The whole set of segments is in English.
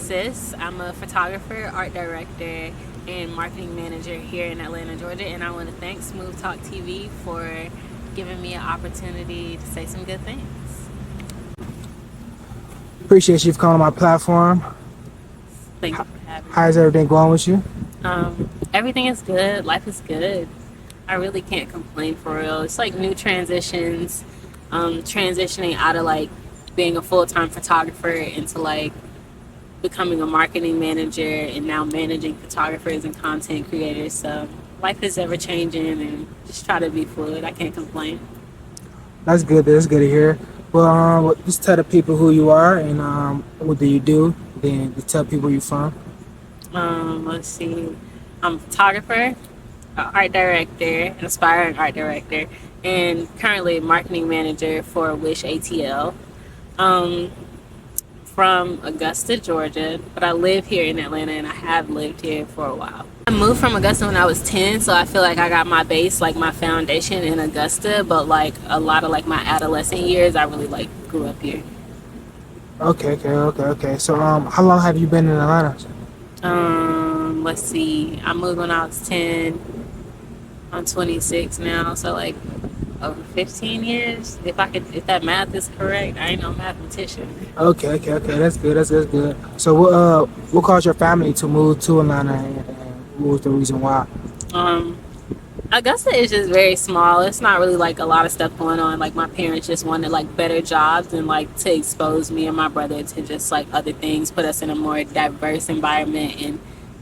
Sis. I'm a photographer, art director, and marketing manager here in Atlanta, Georgia. And I want to thank Smooth Talk TV for giving me an opportunity to say some good things. Appreciate you for coming on my platform. Thank you for having me. How's everything going with you? Everything is good. Life is good. I really can't complain for real. It's like new transitions, transitioning out of like being a full-time photographer into like becoming a marketing manager and now managing photographers and content creators. So life is ever changing and just try to be fluid. I can't complain. That's good. That's good to hear. Well, just tell the people who you are and what do you do. Then just tell people where you're from. Let's see. I'm a photographer, art director, an aspiring art director, and currently marketing manager for Wish ATL. From Augusta, Georgia, but I live here in Atlanta and I have lived here for a while. I moved from Augusta when I was 10, so I feel like I got my base, like my foundation in Augusta, but like a lot of like my adolescent years, I really like grew up here. Okay. So, how long have you been in Atlanta? Let's see, I moved when I was 10. I'm 26 now, so like over 15 years, if that math is correct. I ain't no mathematician. Okay. That's good. That's good. So, what caused your family to move to Atlanta, and what was the reason why? Augusta is just very small. It's not really like a lot of stuff going on. Like my parents just wanted like better jobs and like to expose me and my brother to just like other things, put us in a more diverse environment and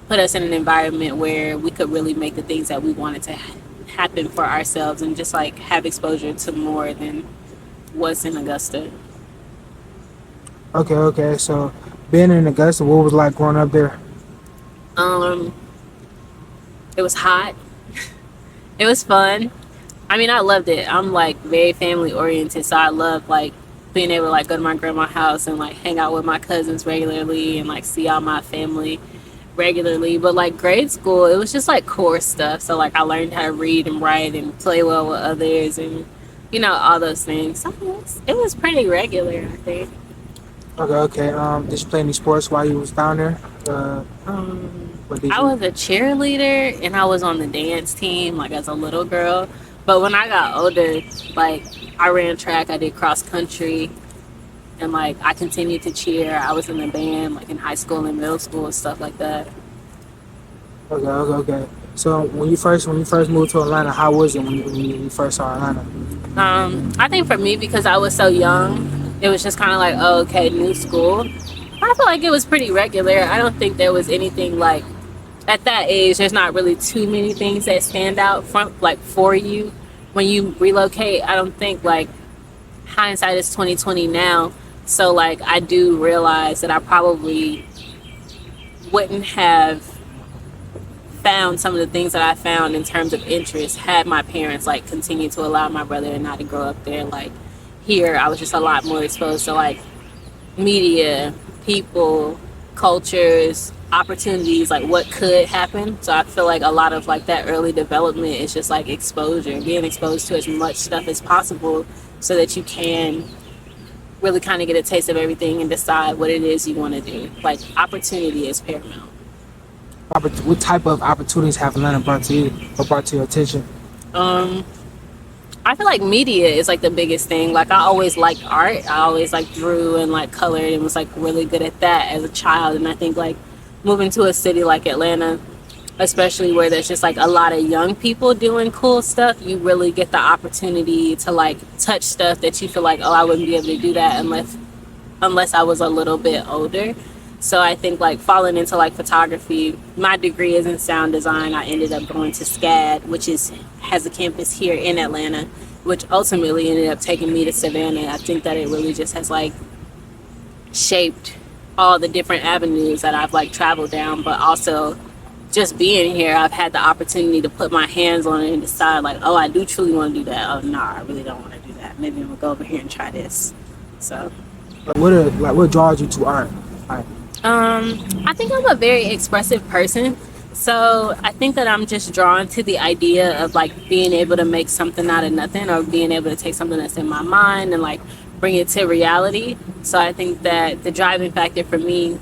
put us in an environment where we could really make the things that we wanted to happen for ourselves and just like have exposure to more than what's in Augusta. Okay. So, being in Augusta, what was it like growing up there? It was hot. It was fun. I mean, I loved it. I'm like very family oriented, so I love like being able to like go to my grandma's house and like hang out with my cousins regularly and like see all my family regularly. But like grade school, it was just like core stuff. So like I learned how to read and write and play well with others and all those things. So it was pretty regular, I think. Okay. Did you play any sports while you was down there? I was a cheerleader and I was on the dance team like as a little girl. But when I got older, like I ran track, I did cross country, and like I continued to cheer. I was in the band like in high school and middle school and stuff like that. Okay. So when you first moved to Atlanta, how was it when you first saw Atlanta? I think for me, because I was so young, it was just kind of like, oh, okay, new school. I feel like it was pretty regular. I don't think there was anything like at that age. There's not really too many things that stand out from like for you when you relocate. I don't think like hindsight is 2020 now. So like I do realize that I probably wouldn't have found some of the things that I found in terms of interest had my parents like continued to allow my brother and I to grow up there. Like here, I was just a lot more exposed to like media, people, cultures, opportunities, like what could happen. So I feel like a lot of like that early development is just like exposure, being exposed to as much stuff as possible so that you can really kind of get a taste of everything and decide what it is you want to do. Like opportunity is paramount. What type of opportunities have Atlanta brought to you or brought to your attention? I feel like media is like the biggest thing. Like I always liked art. I always like drew and like colored and was like really good at that as a child. And I think like moving to a city like Atlanta, especially where there's just like a lot of young people doing cool stuff, you really get the opportunity to like touch stuff that you feel like, oh, I wouldn't be able to do that unless I was a little bit older. So I think like falling into like photography, my degree is in sound design. I ended up going to SCAD, which has a campus here in Atlanta, which ultimately ended up taking me to Savannah. I think that it really just has like shaped all the different avenues that I've like traveled down, but also just being here, I've had the opportunity to put my hands on it and decide like, oh, I do truly want to do that. Oh, no, I really don't want to do that. Maybe I'm gonna go over here and try this. So what draws you to art? I think I'm a very expressive person. So I think that I'm just drawn to the idea of like being able to make something out of nothing, or being able to take something that's in my mind and like bring it to reality. So I think that the driving factor for me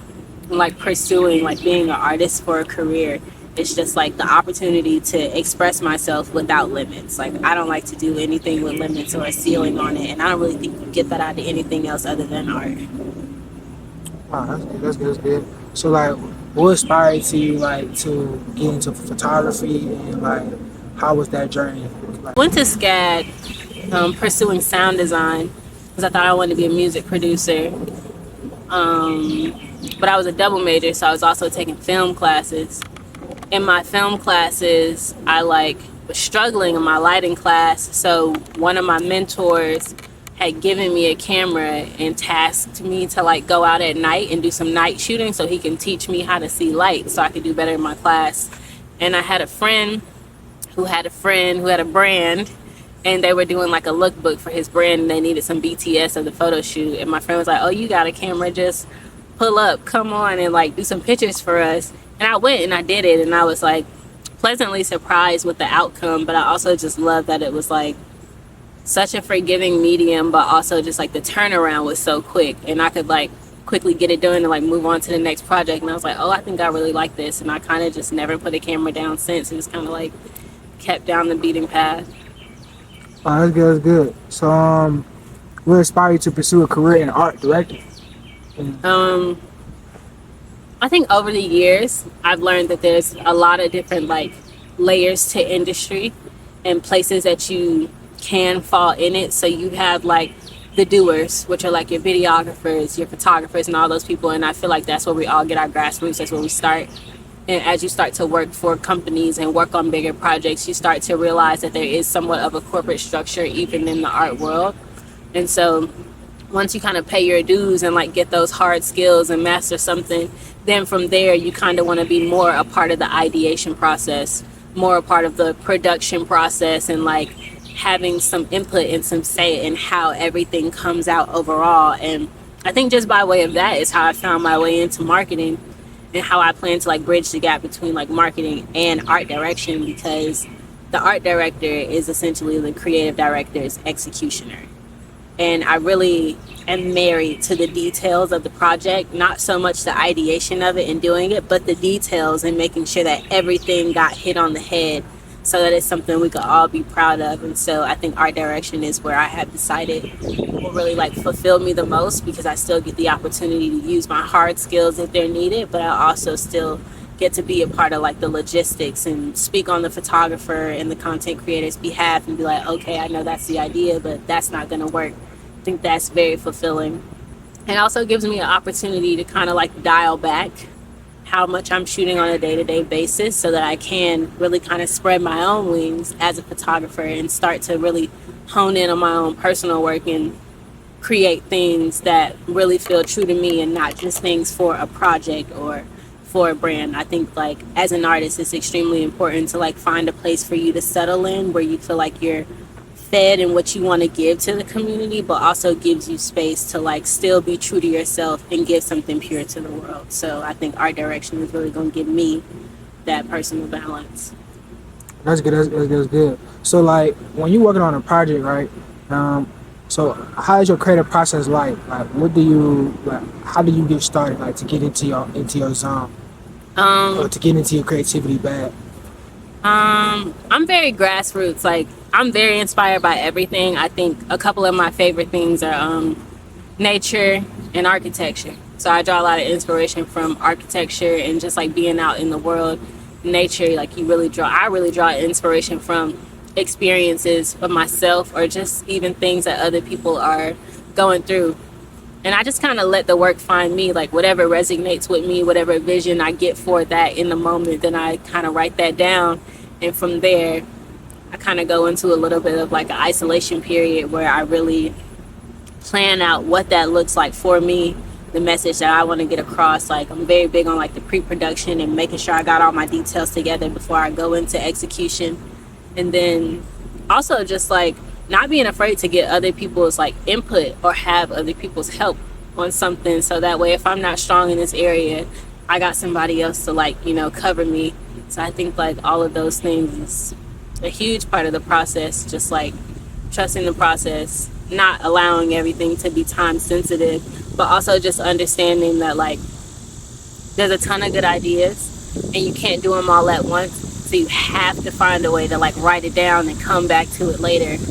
like pursuing like being an artist for a career. It's just like the opportunity to express myself without limits. Like I don't like to do anything with limits or a ceiling on it, and I don't really think you get that out of anything else other than art. Wow, that's good. That's good. That's good. So, like, what inspired to you, like, to get into photography, and like, how was that journey? Like, Went to SCAD, pursuing sound design because I thought I wanted to be a music producer. But I was a double major, so I was also taking film classes. In my film classes, I like was struggling in my lighting class. So one of my mentors had given me a camera and tasked me to like go out at night and do some night shooting so he can teach me how to see light so I could do better in my class. And I had a friend who had a friend who had a brand, and they were doing like a lookbook for his brand, and they needed some BTS of the photo shoot. And my friend was like, "Oh, you got a camera, just pull up, come on and like do some pictures for us." And I went and I did it, and I was like pleasantly surprised with the outcome. But I also just loved that it was like such a forgiving medium, but also just like the turnaround was so quick, and I could like quickly get it done and like move on to the next project. And I was like, oh, I think I really like this. And I kind of just never put a camera down since. It was kind of like kept down the beating path. oh, that's good. That's good. So, what inspired you to pursue a career in art directing? I think over the years, I've learned that there's a lot of different like layers to industry and places that you can fall in it. So you have like the doers, which are like your videographers, your photographers, and all those people. And I feel like that's where we all get our grassroots. That's where we start. And as you start to work for companies and work on bigger projects, you start to realize that there is somewhat of a corporate structure even in the art world. And so once you kind of pay your dues and like get those hard skills and master something, then from there you kind of want to be more a part of the ideation process, more a part of the production process, and like having some input and some say in how everything comes out overall. And I think just by way of that is how I found my way into marketing, and how I plan to like bridge the gap between like marketing and art direction, because the art director is essentially the creative director's executioner. And I really am married to the details of the project, not so much the ideation of it and doing it, but the details and making sure that everything got hit on the head so that it's something we could all be proud of. And so I think art direction is where I have decided will really like fulfill me the most, because I still get the opportunity to use my hard skills if they're needed, but I also still get to be a part of like the logistics and speak on the photographer and the content creator's behalf and be like, okay, I know that's the idea, but that's not going to work. I think that's very fulfilling. It also gives me an opportunity to kind of like dial back how much I'm shooting on a day-to-day basis so that I can really kind of spread my own wings as a photographer and start to really hone in on my own personal work and create things that really feel true to me and not just things for a project or for a brand. I think like as an artist, it's extremely important to like find a place for you to settle in where you feel like you're fed and what you want to give to the community, but also gives you space to like still be true to yourself and give something pure to the world. So I think art direction is really going to give me that personal balance. That's good. That's good. That's good. So, like, when you're working on a project, right? So how is your creative process like? Like, what do you like? How do you get started? Like, to get into your zone, or to get into your creativity bag? I'm very grassroots. Like I'm very inspired by everything. I think a couple of my favorite things are nature and architecture. So I draw a lot of inspiration from architecture and just like being out in the world. Nature, like I really draw inspiration from experiences of myself or just even things that other people are going through. And I just kind of let the work find me, like whatever resonates with me, whatever vision I get for that in the moment, then I kind of write that down. And from there, I kind of go into a little bit of like an isolation period where I really plan out what that looks like for me, the message that I want to get across. Like I'm very big on like the pre-production and making sure I got all my details together before I go into execution. And then also just like not being afraid to get other people's like input or have other people's help on something, so that way if I'm not strong in this area, I got somebody else to like, cover me. So I think like all of those things is a huge part of the process, just like trusting the process, not allowing everything to be time sensitive, but also just understanding that like There's a ton of good ideas, and you can't do them all at once. So you have to find a way to like write it down and come back to it later.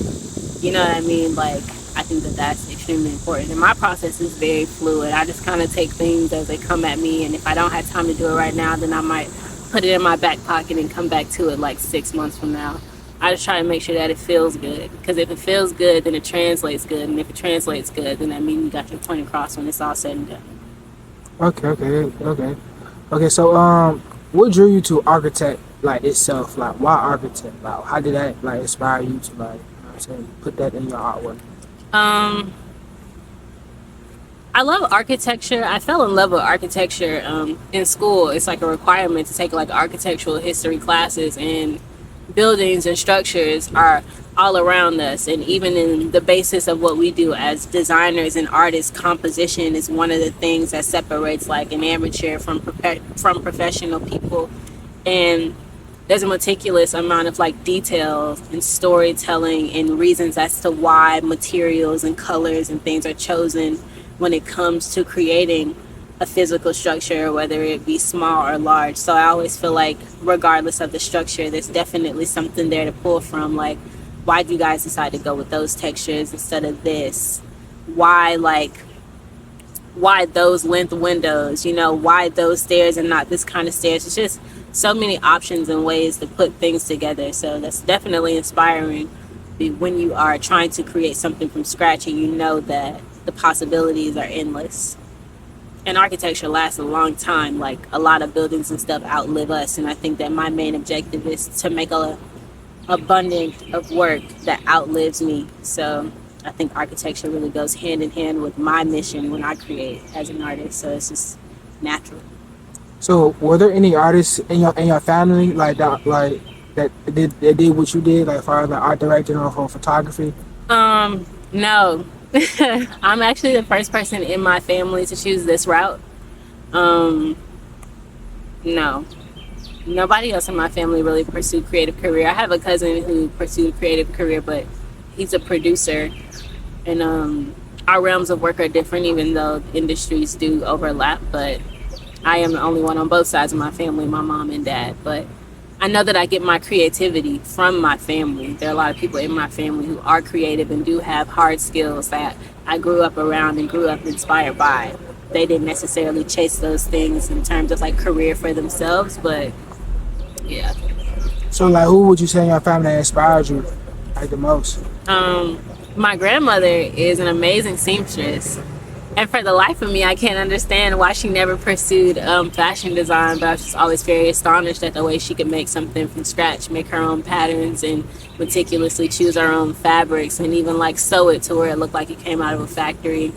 You know what I mean? Like, I think that that's extremely important. And my process is very fluid. I just kind of take things as they come at me, and if I don't have time to do it right now, then I might put it in my back pocket and come back to it like 6 months from now. I just try to make sure that it feels good, because if it feels good, then it translates good, and if it translates good, then that means you got your point across when it's all said and done. Okay. So, what drew you to architect like itself? Like, why architect? Like, how did that like inspire you to like, you know what I'm saying, put that in your artwork? Um, I love architecture. I fell in love with architecture in school. It's like a requirement to take like architectural history classes, and buildings and structures are all around us. And even in the basis of what we do as designers and artists, composition is one of the things that separates like an amateur from professional people. And there's a meticulous amount of like details and storytelling and reasons as to why materials and colors and things are chosen when it comes to creating a physical structure, whether it be small or large. So I always feel like regardless of the structure, there's definitely something there to pull from. Like, why do you guys decide to go with those textures instead of this? Why why those length windows, why those stairs and not this kind of stairs? It's just so many options and ways to put things together. So that's definitely inspiring when you are trying to create something from scratch and you know that the possibilities are endless. And architecture lasts a long time. Like, a lot of buildings and stuff outlive us, and I think that my main objective is to make a abundance of work that outlives me. So I think architecture really goes hand in hand with my mission when I create as an artist. So it's just natural. So, were there any artists in your family that did what you did, like as far as like art directing or for photography? No. I'm actually the first person in my family to choose this route. Um, no. Nobody else in my family really pursued creative career. I have a cousin who pursued creative career, but he's a producer, and our realms of work are different, even though industries do overlap. But I am the only one on both sides of my family, my mom and dad. But I know that I get my creativity from my family. There are a lot of people in my family who are creative and do have hard skills that I grew up around and grew up inspired by. They didn't necessarily chase those things in terms of like career for themselves, but yeah. So, like, who would you say in your family that inspired you like the most? My grandmother is an amazing seamstress. And for the life of me, I can't understand why she never pursued fashion design, but I was just always very astonished at the way she could make something from scratch, make her own patterns and meticulously choose her own fabrics and even like sew it to where it looked like it came out of a factory.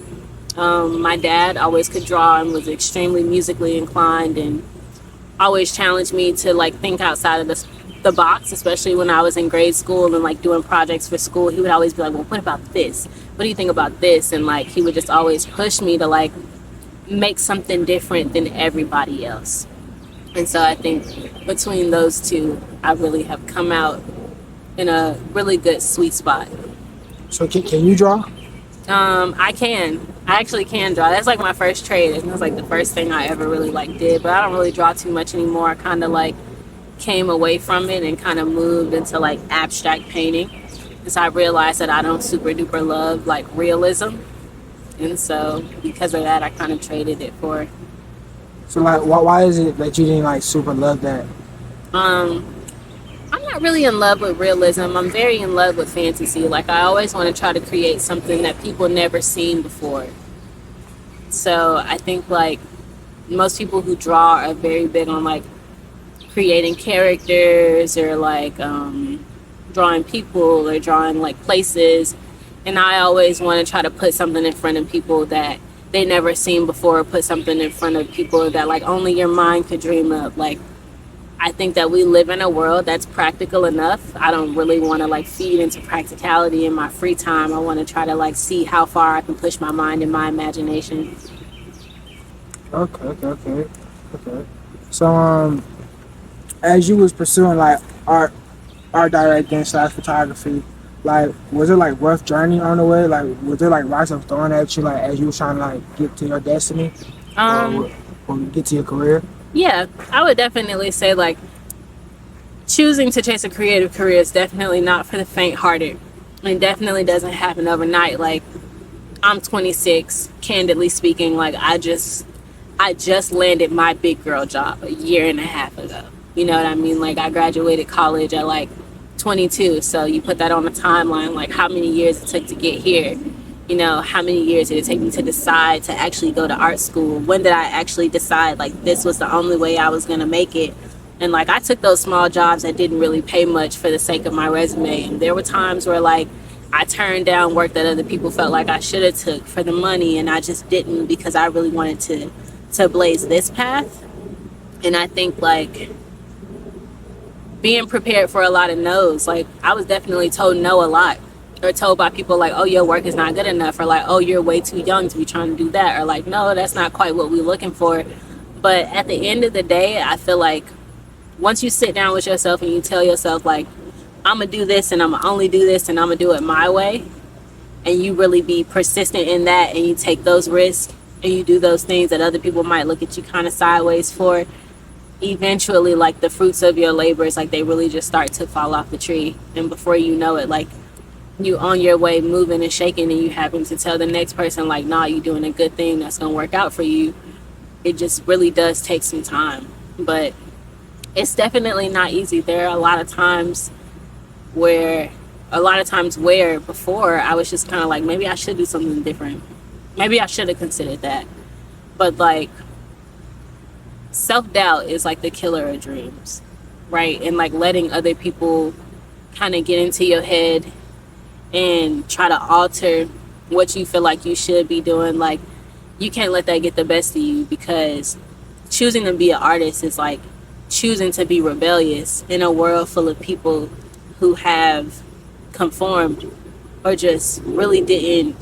My dad always could draw and was extremely musically inclined and always challenged me to like think outside of the box, especially when I was in grade school and like doing projects for school. He would always be like, well, what about this? What do you think about this? And like he would just always push me to like make something different than everybody else. And so I think between those two, I really have come out in a really good sweet spot. So, can you draw? I can. I actually can draw. That's like my first trade. It was like the first thing I ever really like did. But I don't really draw too much anymore. I kind of like came away from it and kind of moved into like abstract painting, because I realized that I don't super duper love like realism, and so because of that, I kind of traded it for. So, like, why is it that you didn't like super love that? I'm not really in love with realism. I'm very in love with fantasy. Like, I always want to try to create something that people never seen before. So I think like most people who draw are very big on like creating characters or like drawing people or drawing like places, and I always want to try to put something in front of people that they never seen before, or put something in front of people that like only your mind could dream of. Like, I think that we live in a world that's practical enough. I don't really want to like feed into practicality in my free time. I want to try to like see how far I can push my mind and my imagination. Okay. So, as you was pursuing like art directing slash photography, like, was it like rough journey on the way? Like, was there like rocks of thrown at you like as you was trying to like get to your destiny? Or Um, what? or get to your career? Yeah, I would definitely say like choosing to chase a creative career is definitely not for the faint-hearted. It definitely doesn't happen overnight. Like I'm 26, candidly speaking, like I just landed my big girl job a year and a half ago. You know what I mean? Like I graduated college at like 22. So you put that on the timeline, like how many years it took to get here. You know, how many years did it take me to decide to actually go to art school? When did I actually decide like this was the only way I was going to make it? And like I took those small jobs that didn't really pay much for the sake of my resume. And there were times where like I turned down work that other people felt like I should have took for the money, and I just didn't because I really wanted to blaze this path. And I think like being prepared for a lot of no's. Like I was definitely told no a lot, or told by people like, oh, your work is not good enough, or like, oh, you're way too young to be trying to do that, or like, no, that's not quite what we're looking for. But at the end of the day, I feel like once you sit down with yourself and you tell yourself like, I'm gonna do this and I'm gonna only do this and I'm gonna do it my way, and you really be persistent in that, and you take those risks and you do those things that other people might look at you kind of sideways for, eventually like the fruits of your labors, like they really just start to fall off the tree. And before you know it, like you on your way moving and shaking, and you happen to tell the next person like, nah, you doing a good thing that's gonna work out for you. It just really does take some time, but it's definitely not easy. There are a lot of times where before I was just kind of like, maybe I should do something different, maybe I should have considered that. But like self-doubt is like the killer of dreams, right? And like letting other people kind of get into your head and try to alter what you feel like you should be doing, like you can't let that get the best of you, because choosing to be an artist is like choosing to be rebellious in a world full of people who have conformed, or just really didn't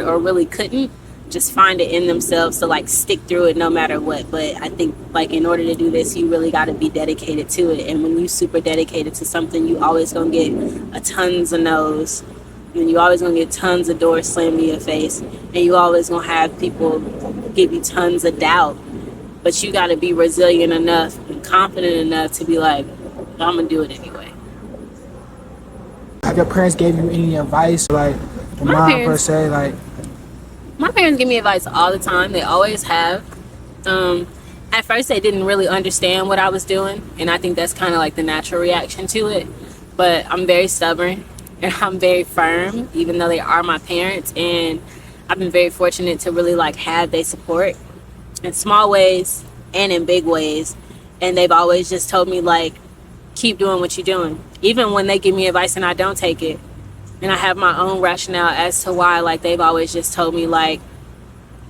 or really couldn't just find it in themselves to like stick through it no matter what. But I think like in order to do this, you really got to be dedicated to it. And when you super dedicated to something, you always gonna get a tons of no's, and you always gonna get tons of doors slammed in your face, and you always gonna have people give you tons of doubt. But you got to be resilient enough and confident enough to be like, I'm gonna do it anyway. Have your parents gave you any advice, like your My mom per parents se, like? my parents give me advice all the time. They always have. At first they didn't really understand what I was doing, and I think that's kind of like the natural reaction to it. But I'm very stubborn and I'm very firm, even though they are my parents. And I've been very fortunate to really like have their support in small ways and in big ways. And they've always just told me like, keep doing what you're doing, even when they give me advice and I don't take it. And I have my own rationale as to why. Like they've always just told me like,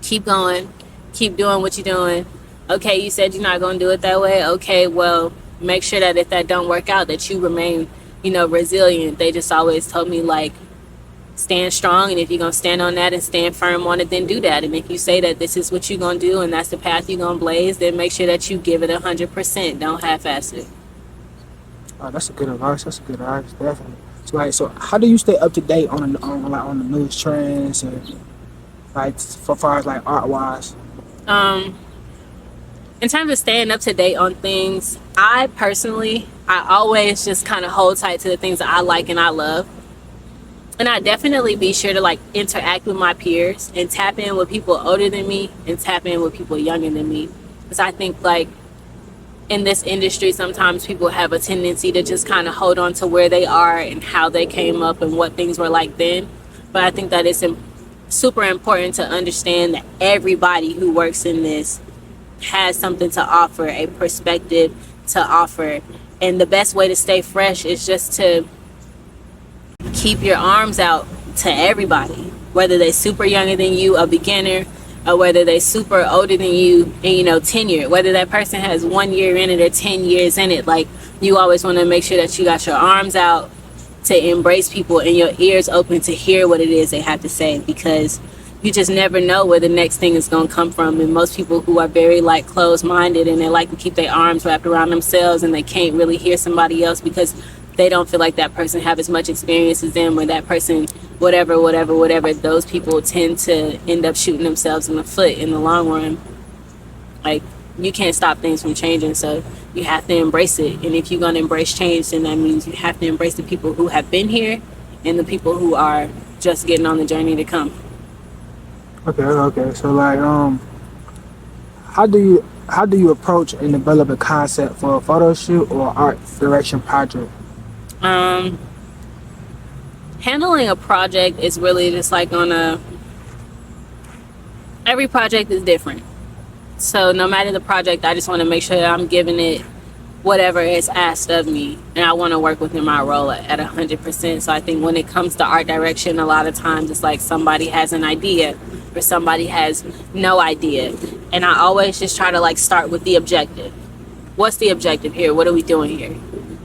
keep going, keep doing what you're doing. Okay, you said you're not going to do it that way. Okay, well, make sure that if that don't work out, that you remain, resilient. They just always told me like, stand strong, and if you're going to stand on that and stand firm on it, then do that. And if you say that this is what you're going to do and that's the path you're going to blaze, then make sure that you give it 100%. Don't half-ass it. Oh, that's a good advice. That's a good advice, definitely. So how do you stay up to date on the newest trends, and like for far as like art wise? In terms of staying up to date on things, I always just kind of hold tight to the things that I like and I love. And I definitely be sure to like interact with my peers and tap in with people older than me and tap in with people younger than me. Because I think like in this industry, sometimes people have a tendency to just kind of hold on to where they are and how they came up and what things were like then. But I think that it's super important to understand that everybody who works in this has something to offer, a perspective to offer. And the best way to stay fresh is just to keep your arms out to everybody, whether they super younger than you, a beginner, or whether they super older than you and tenured, whether that person has 1 year in it or 10 years in it. Like you always want to make sure that you got your arms out to embrace people and your ears open to hear what it is they have to say, because you just never know where the next thing is going to come from. And most people who are very like closed-minded and they like to keep their arms wrapped around themselves, and they can't really hear somebody else because they don't feel like that person have as much experience as them, or that person whatever, those people tend to end up shooting themselves in the foot in the long run. Like, you can't stop things from changing, so you have to embrace it. And if you're going to embrace change, then that means you have to embrace the people who have been here and the people who are just getting on the journey to come. Okay. So like, how do you approach and develop a concept for a photo shoot or art direction project? Um, Handling a project is really just like every project is different. So no matter the project, I just want to make sure that I'm giving it whatever is asked of me, and I want to work within my role at 100%. So I think when it comes to art direction, a lot of times it's like somebody has an idea or somebody has no idea, and I always just try to like start with the objective. What's the objective here? What are we doing here?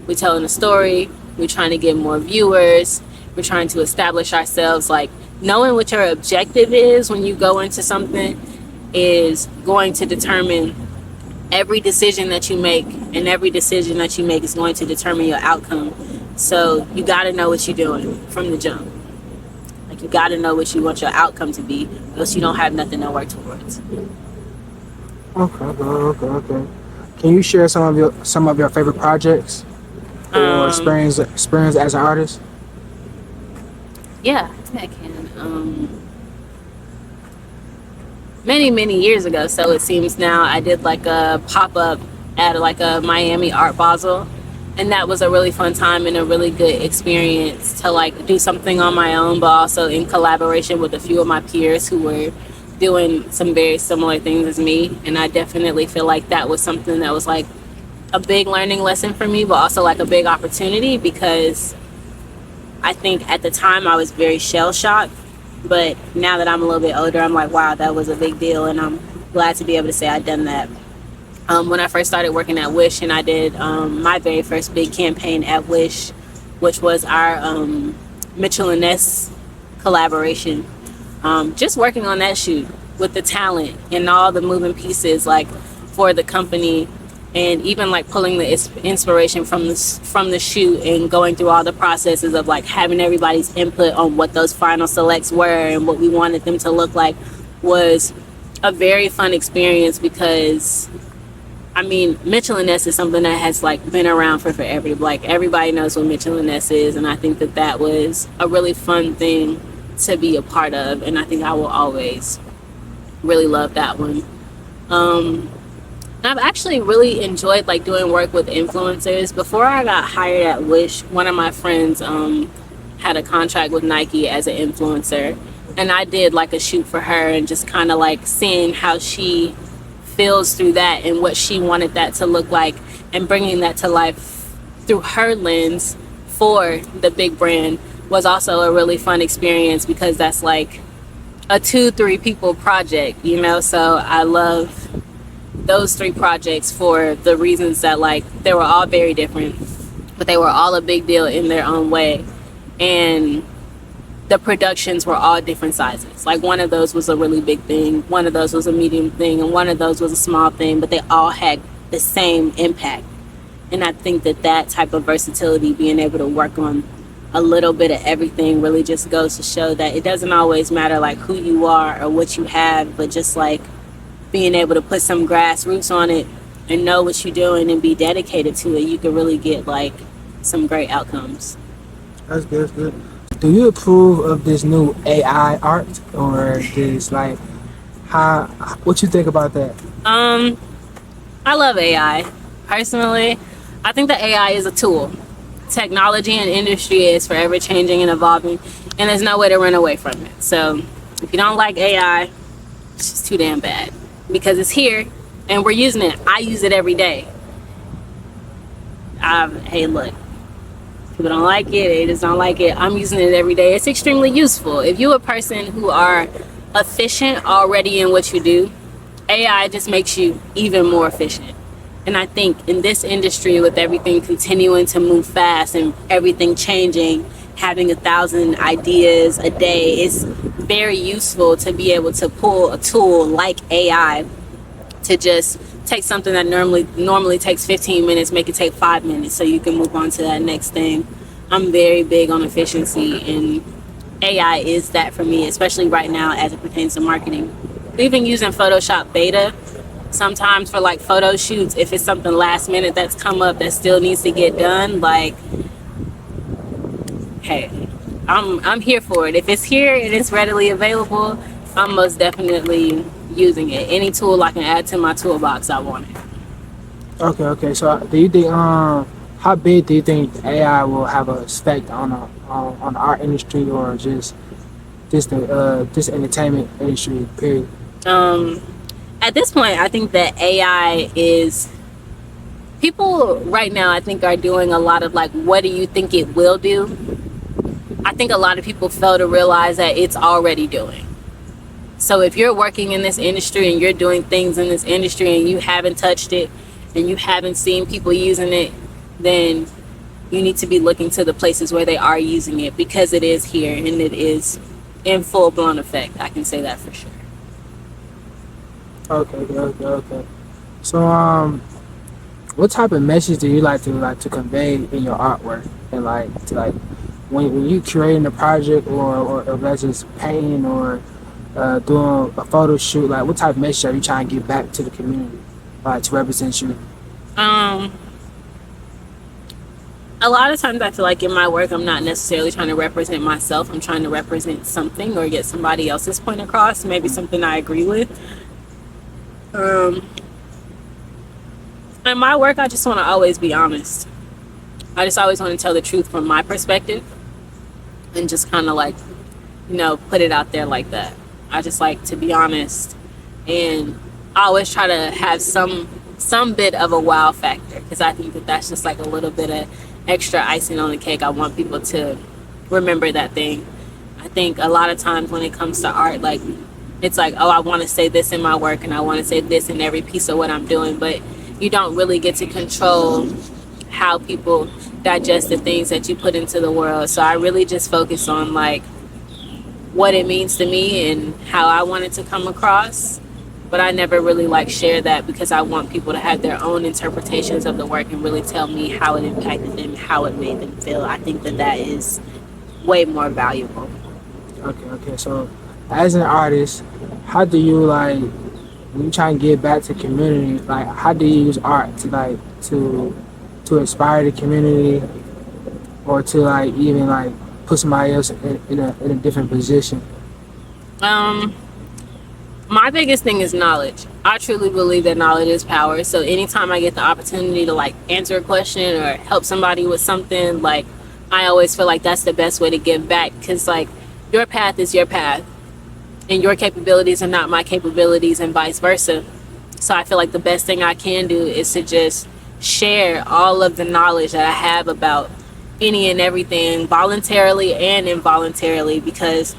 We're telling a story. We're trying to get more viewers. We're trying to establish ourselves. Like, knowing what your objective is when you go into something is going to determine every decision that you make, and every decision that you make is going to determine your outcome. So you got to know what you're doing from the jump. Like, you got to know what you want your outcome to be, else you don't have nothing to work towards. Okay. Can you share some of your favorite projects or experience as an artist? Yeah, I can. Many years ago, so it seems now, I did like a pop-up at like a Miami Art Basel, and that was a really fun time and a really good experience to like do something on my own, but also in collaboration with a few of my peers who were doing some very similar things as me. And I definitely feel like that was something that was like a big learning lesson for me, but also like a big opportunity, because I think at the time I was very shell-shocked. But now that I'm a little bit older, I'm like, wow, that was a big deal, and I'm glad to be able to say I've done that. When I first started working at Wish, and I did my very first big campaign at Wish, which was our Mitchell and Ness collaboration. Just working on that shoot with the talent and all the moving pieces, like, for the company, and even like pulling the inspiration from the shoot and going through all the processes of like having everybody's input on what those final selects were and what we wanted them to look like, was a very fun experience. Because I mean, Mitchell and Ness is something that has like been around for forever. Like, everybody knows what Mitchell and Ness is, and I think that was a really fun thing to be a part of, and I think I will always really love that one. I've actually really enjoyed like doing work with influencers. Before I got hired at Wish, one of my friends had a contract with Nike as an influencer, and I did like a shoot for her, and just kind of like seeing how she feels through that and what she wanted that to look like, and bringing that to life through her lens for the big brand was also a really fun experience, because that's like a 2-3 people project, you know. So I love those 3 projects for the reasons that like they were all very different, but they were all a big deal in their own way, and the productions were all different sizes. Like, one of those was a really big thing, one of those was a medium thing, and one of those was a small thing, but they all had the same impact. And I think that type of versatility, being able to work on a little bit of everything, really just goes to show that it doesn't always matter like who you are or what you have, but just like being able to put some grassroots on it and know what you're doing and be dedicated to it, you can really get like some great outcomes. That's good. Do you approve of this new AI art, or this like what you think about that? I love AI. Personally, I think that AI is a tool. Technology and industry is forever changing and evolving, and there's no way to run away from it. So if you don't like AI, it's just too damn bad, because it's here and we're using it. I use it every day. Hey, look, people don't like it, they just don't like it. I'm using it every day. It's extremely useful. If you're a person who are efficient already in what you do, AI just makes you even more efficient. And I think in this industry, with everything continuing to move fast and everything changing, having 1,000 ideas a day, it's very useful to be able to pull a tool like AI to just take something that normally takes 15 minutes, make it take 5 minutes, so you can move on to that next thing. I'm very big on efficiency, and AI is that for me, especially right now as it pertains to marketing. We've been using Photoshop Beta Sometimes for like photo shoots, if it's something last minute that's come up that still needs to get done, like, hey, I'm here for it. If it's here and it's readily available, I'm most definitely using it. Any tool I can add to my toolbox, I want it. Okay. So do you think how big do you think AI will have an effect on the art industry or just the this entertainment industry period? Um, at this point, I think that AI is people right now. I think are doing a lot of like, what do you think it will do? I think a lot of people fail to realize that it's already doing. So if you're working in this industry and you're doing things in this industry and you haven't touched it and you haven't seen people using it, then you need to be looking to the places where they are using it, because it is here and it is in full blown effect. I can say that for sure. Okay. So what type of message do you like to convey in your artwork, and like to like when you creating a project or if that's just painting or doing a photo shoot, like what type of message are you trying to get back to the community, like to represent you? Um, a lot of times I feel like in my work, I'm not necessarily trying to represent myself. I'm trying to represent something or get somebody else's point across, maybe something I agree with. In my work, I just want to always be honest. I just always want to tell the truth from my perspective and just kind of like, put it out there like that. I just like to be honest, and I always try to have some bit of a wow factor, because I think that that's just like a little bit of extra icing on the cake. I want people to remember that thing. I think a lot of times when it comes to art, like, it's like, oh, I want to say this in my work and I want to say this in every piece of what I'm doing, but you don't really get to control how people digest the things that you put into the world. So I really just focus on like what it means to me and how I want it to come across. But I never really like share that, because I want people to have their own interpretations of the work and really tell me how it impacted them, how it made them feel. I think that that is way more valuable. Okay. So as an artist, how do you like when you try and get back to community? Like, how do you use art to like to inspire the community, or to like even like put somebody else in a different position? My biggest thing is knowledge. I truly believe that knowledge is power. So anytime I get the opportunity to like answer a question or help somebody with something, like, I always feel like that's the best way to give back, because like your path is your path and your capabilities are not my capabilities, and vice versa. So I feel like the best thing I can do is to just share all of the knowledge that I have about any and everything, voluntarily and involuntarily, because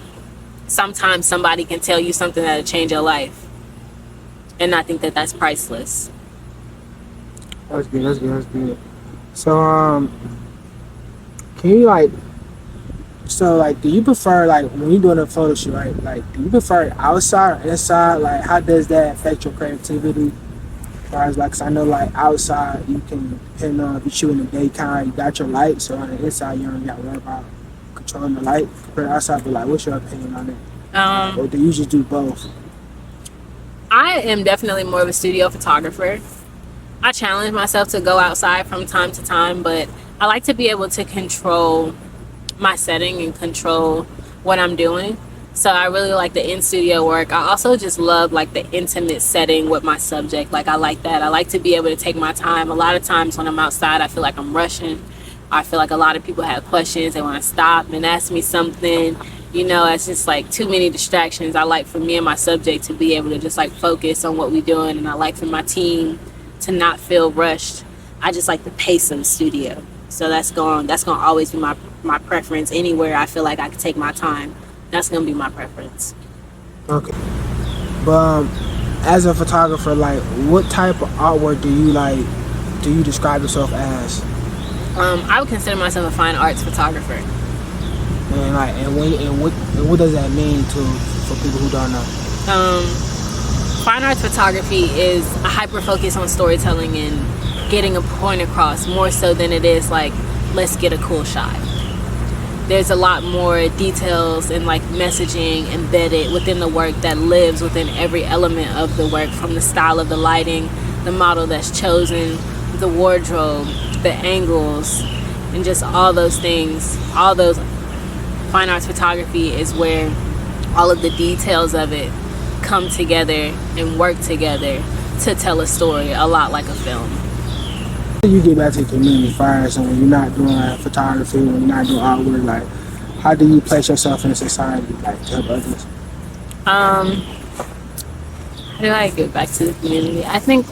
sometimes somebody can tell you something that'll change your life, and I think that that's priceless. That's good. So can you like do you prefer, like, when you're doing a photo shoot, right? Like, do you prefer outside or inside? Like, how does that affect your creativity? As far as like, 'cause I know like outside you can, depending on if you shoot in the daytime, you got your light, so on the inside you don't got to worry about controlling the light compared to outside. But like, what's your opinion on it? Or do you just do both? I am definitely more of a studio photographer. I challenge myself to go outside from time to time, but I like to be able to control my setting and control what I'm doing. So I really like the in-studio work. I also just love like the intimate setting with my subject. Like, I like that. I like to be able to take my time. A lot of times when I'm outside, I feel like I'm rushing. I feel like a lot of people have questions. They want to stop and ask me something. It's just like too many distractions. I like for me and my subject to be able to just like focus on what we're doing, and I like for my team to not feel rushed. I just like the pace of the studio. So that's going to always be my preference. Anywhere I feel like I can take my time, that's going to be my preference. Okay. But as a photographer, like, what type of artwork do you describe yourself as? I would consider myself a fine arts photographer. And like, what does that mean for people who don't know? Fine arts photography is a hyper focus on storytelling and getting a point across, more so than it is like, let's get a cool shot. there's a lot more details and like messaging embedded within the work that lives within every element of the work, from the style of the lighting, the model that's chosen, the wardrobe, the angles, and just all those things. All those fine arts photography is where all of the details of it come together and work together to tell a story, a lot like a film. How do you get back to the community first, and when you're not doing photography, when you're not doing artwork, like how do you place yourself in society, like to help others? How do I get back to the community? I think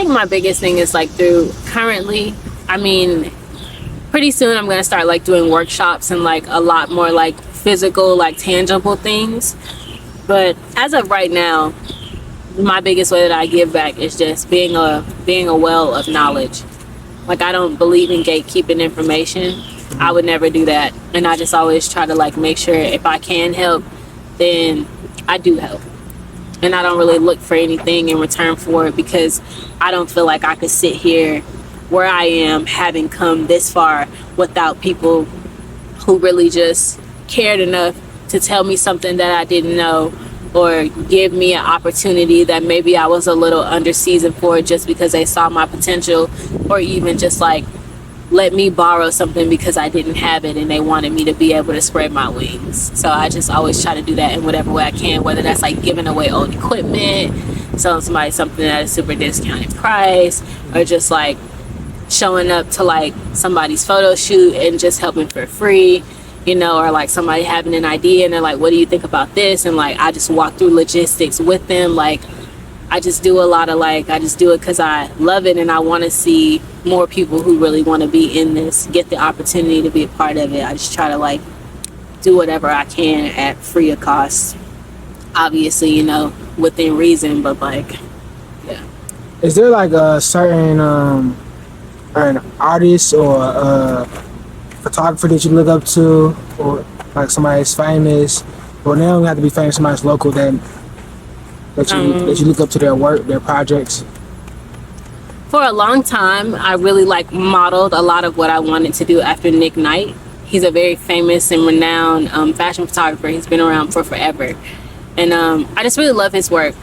my biggest thing is like through currently, I mean, pretty soon I'm gonna start like doing workshops and like a lot more like physical, like tangible things. But as of right now, my biggest way that I give back is just being a well of knowledge. Like, I don't believe in gatekeeping information. I would never do that. And I just always try to like make sure if I can help, then I do help. And I don't really look for anything in return for it, because I don't feel like I could sit here where I am having come this far without people who really just cared enough to tell me something that I didn't know, or give me an opportunity that maybe I was a little underseasoned for just because they saw my potential, or even just like let me borrow something because I didn't have it and they wanted me to be able to spread my wings. So I just always try to do that in whatever way I can, whether that's like giving away old equipment, selling somebody something at a super discounted price, or just like showing up to like somebody's photo shoot and just helping for free, you know, or like somebody having an idea and they're like, what do you think about this? And like, I just walk through logistics with them. Like, I just do a lot of like, I just do it because I love it, and I want to see more people who really want to be in this get the opportunity to be a part of it. I just try to like do whatever I can at free of cost, obviously, you know, within reason, but like, yeah. Is there like a certain an artist or a photographer that you look up to, or like somebody that's famous, or they don't have to be famous, somebody's local that you look up to their work, their projects? For a long time, I really like modeled a lot of what I wanted to do after Nick Knight. He's a very famous and renowned fashion photographer. He's been around for forever. And I just really love his work.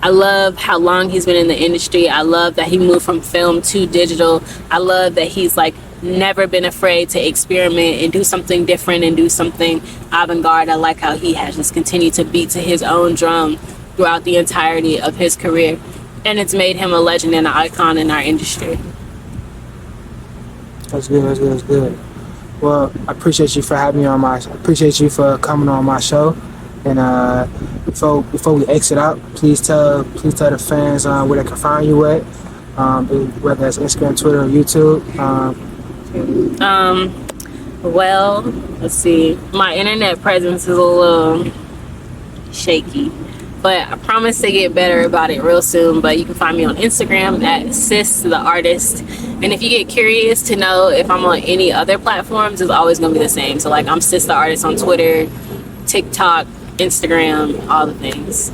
I love how long he's been in the industry. I love that he moved from film to digital. I love that he's like never been afraid to experiment and do something different and do something avant-garde. I like how he has just continued to beat to his own drum throughout the entirety of his career. And it's made him a legend and an icon in our industry. That's good, that's good, that's good. Well, I appreciate you for having me on I appreciate you for coming on my show. And before we exit out, please tell the fans where they can find you at, whether it's Instagram, Twitter, or YouTube. Well, let's see. My internet presence is a little shaky, but I promise to get better about it real soon. But you can find me on Instagram at Sis the Artist. And if you get curious to know if I'm on any other platforms, it's always gonna be the same. So like, I'm Sis the Artist on Twitter, TikTok, Instagram, all the things.